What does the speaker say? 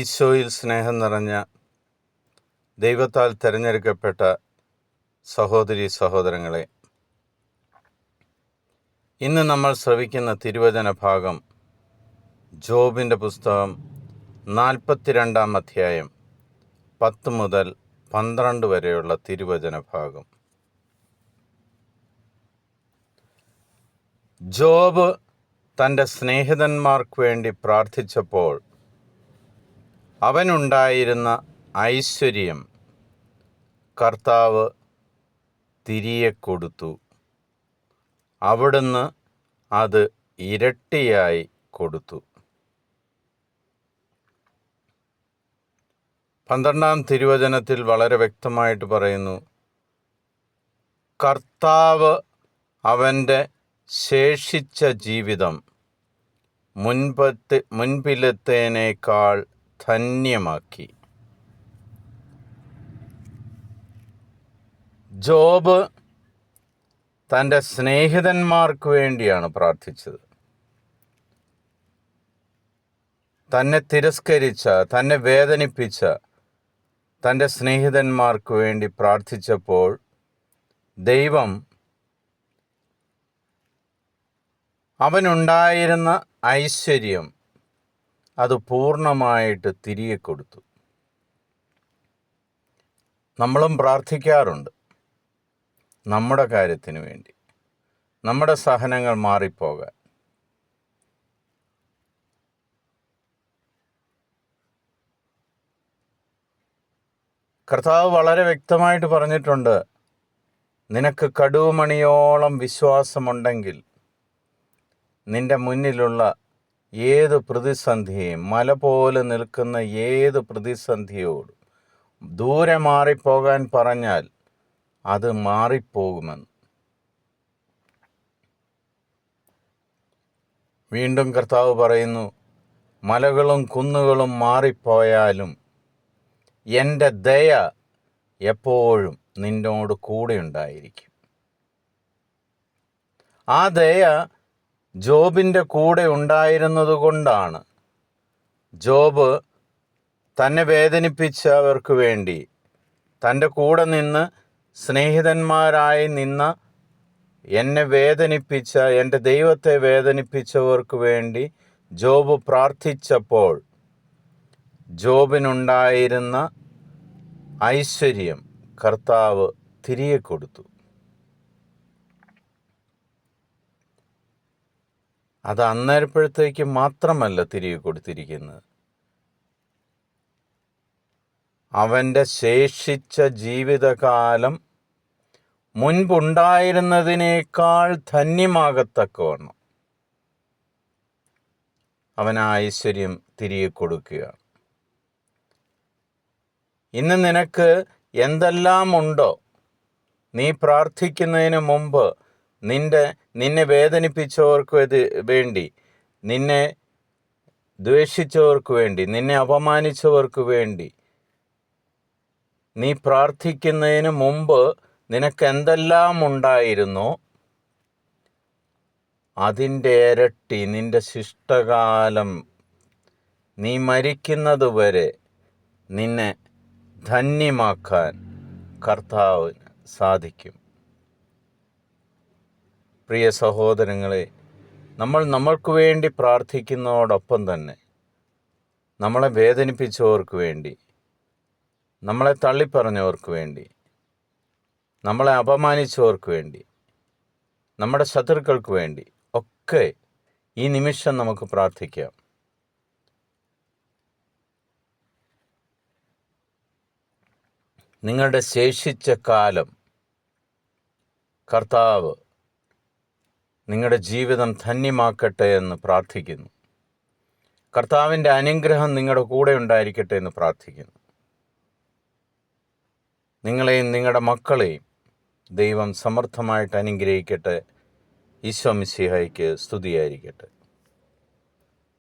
ഈശോയിൽ സ്നേഹം നിറഞ്ഞ ദൈവത്താൽ തിരഞ്ഞെടുക്കപ്പെട്ട സഹോദരീ സഹോദരങ്ങളെ, ഇന്ന് നമ്മൾ ശ്രവിക്കുന്ന തിരുവചന ഭാഗം ജോബിൻ്റെ പുസ്തകം 42 അധ്യായം 10 മുതൽ 12 വരെയുള്ള തിരുവചന ഭാഗം. ജോബ് തൻ്റെ സ്നേഹിതന്മാർക്ക് വേണ്ടി പ്രാർത്ഥിച്ചപ്പോൾ അവനുണ്ടായിരുന്ന ഐശ്വര്യം കർത്താവ് തിരികെ കൊടുത്തു. അവിടുന്ന് അത് ഇരട്ടിയായി കൊടുത്തു. 12-ാം തിരുവചനത്തിൽ വളരെ വ്യക്തമായിട്ട് പറയുന്നു, കർത്താവ് അവൻ്റെ ശേഷിച്ച ജീവിതം മുൻപിലത്തേനേക്കാൾ ധന്യമാക്കി. ജോബ് തൻ്റെ സ്നേഹിതന്മാർക്ക് വേണ്ടിയാണ് പ്രാർത്ഥിച്ചത്. തന്നെ തിരസ്കരിച്ച, തന്നെ വേദനിപ്പിച്ച തൻ്റെ സ്നേഹിതന്മാർക്ക് വേണ്ടി പ്രാർത്ഥിച്ചപ്പോൾ ദൈവം അവനുണ്ടായിരുന്ന ഐശ്വര്യം അത് പൂർണ്ണമായിട്ട് തിരികെ കൊടുത്തു. നമ്മളും പ്രാർത്ഥിക്കാറുണ്ട് നമ്മുടെ കാര്യത്തിന് വേണ്ടി, നമ്മുടെ സഹനങ്ങൾ മാറിപ്പോകാൻ. കർത്താവ് വളരെ വ്യക്തമായിട്ട് പറഞ്ഞിട്ടുണ്ട്, നിനക്ക് കടുകുമണിയോളം വിശ്വാസമുണ്ടെങ്കിൽ നിന്റെ മുന്നിലുള്ള ഏത് പ്രതിസന്ധിയും, മല പോലെ നിൽക്കുന്ന ഏത് പ്രതിസന്ധിയോടും ദൂരെ മാറിപ്പോകാൻ പറഞ്ഞാൽ അത് മാറിപ്പോകുമെന്ന്. വീണ്ടും കർത്താവ് പറയുന്നു, മലകളും കുന്നുകളും മാറിപ്പോയാലും എൻ്റെ ദയ എപ്പോഴും നിന്നോട് കൂടെ ഉണ്ടായിരിക്കും. ആ ദയ ജോബിൻ്റെ കൂടെ ഉണ്ടായിരുന്നത് കൊണ്ടാണ് ജോബ് തന്നെ വേദനിപ്പിച്ചവർക്ക് വേണ്ടി, തൻ്റെ കൂടെ നിന്ന് സ്നേഹിതന്മാരായി നിന്ന, എന്നെ വേദനിപ്പിച്ച, എൻ്റെ ദൈവത്തെ വേദനിപ്പിച്ചവർക്ക് വേണ്ടി ജോബ് പ്രാർത്ഥിച്ചപ്പോൾ ജോബിനുണ്ടായിരുന്ന ഐശ്വര്യം കർത്താവ് തിരികെ കൊടുത്തു. അത് അന്നേരപ്പോഴത്തേക്ക് മാത്രമല്ല തിരികെ കൊടുത്തിരിക്കുന്നത്, അവൻ്റെ ശേഷിച്ച ജീവിതകാലം മുൻപുണ്ടായിരുന്നതിനേക്കാൾ ധന്യമാകത്തക്കവണ്ണം അവൻ ആ ഐശ്വര്യം തിരികെ കൊടുക്കുകയാണ്. ഇന്ന് നിനക്ക് എന്തെല്ലാം ഉണ്ടോ, നീ പ്രാർത്ഥിക്കുന്നതിന് മുമ്പ് നിന്നെ വേദനിപ്പിച്ചവർക്ക് വേണ്ടി, നിന്നെ ദ്വേഷിച്ചവർക്ക് വേണ്ടി, നിന്നെ അപമാനിച്ചവർക്ക് വേണ്ടി നീ പ്രാർത്ഥിക്കുന്നതിന് മുമ്പ് നിനക്ക് എന്തെല്ലാം ഉണ്ടായിരുന്നോ അതിൻ്റെ ഇരട്ടി നിന്റെ ശിഷ്ടകാലം, നീ മരിക്കുന്നത് വരെ നിന്നെ ധന്യമാക്കാൻ കർത്താവിന് സാധിക്കും. പ്രിയ സഹോദരങ്ങളെ, നമ്മൾക്ക് വേണ്ടി പ്രാർത്ഥിക്കുന്നതോടൊപ്പം തന്നെ നമ്മളെ വേദനിപ്പിച്ചവർക്ക് വേണ്ടി, നമ്മളെ തള്ളിപ്പറഞ്ഞവർക്ക് വേണ്ടി, നമ്മളെ അപമാനിച്ചവർക്ക് വേണ്ടി, നമ്മുടെ ശത്രുക്കൾക്ക് വേണ്ടി ഒക്കെ ഈ നിമിഷം നമുക്ക് പ്രാർത്ഥിക്കാം. നിങ്ങളുടെ ശേഷിച്ച കാലം കർത്താവ് നിങ്ങളുടെ ജീവിതം ധന്യമാക്കട്ടെ എന്ന് പ്രാർത്ഥിക്കുന്നു. കർത്താവിൻ്റെ അനുഗ്രഹം നിങ്ങളുടെ കൂടെ ഉണ്ടായിരിക്കട്ടെ എന്ന് പ്രാർത്ഥിക്കുന്നു. നിങ്ങളെയും നിങ്ങളുടെ മക്കളെയും ദൈവം സമർത്ഥമായിട്ട് അനുഗ്രഹിക്കട്ടെ. ഈശോ മിശിഹായ്ക്ക് സ്തുതിയായിരിക്കട്ടെ.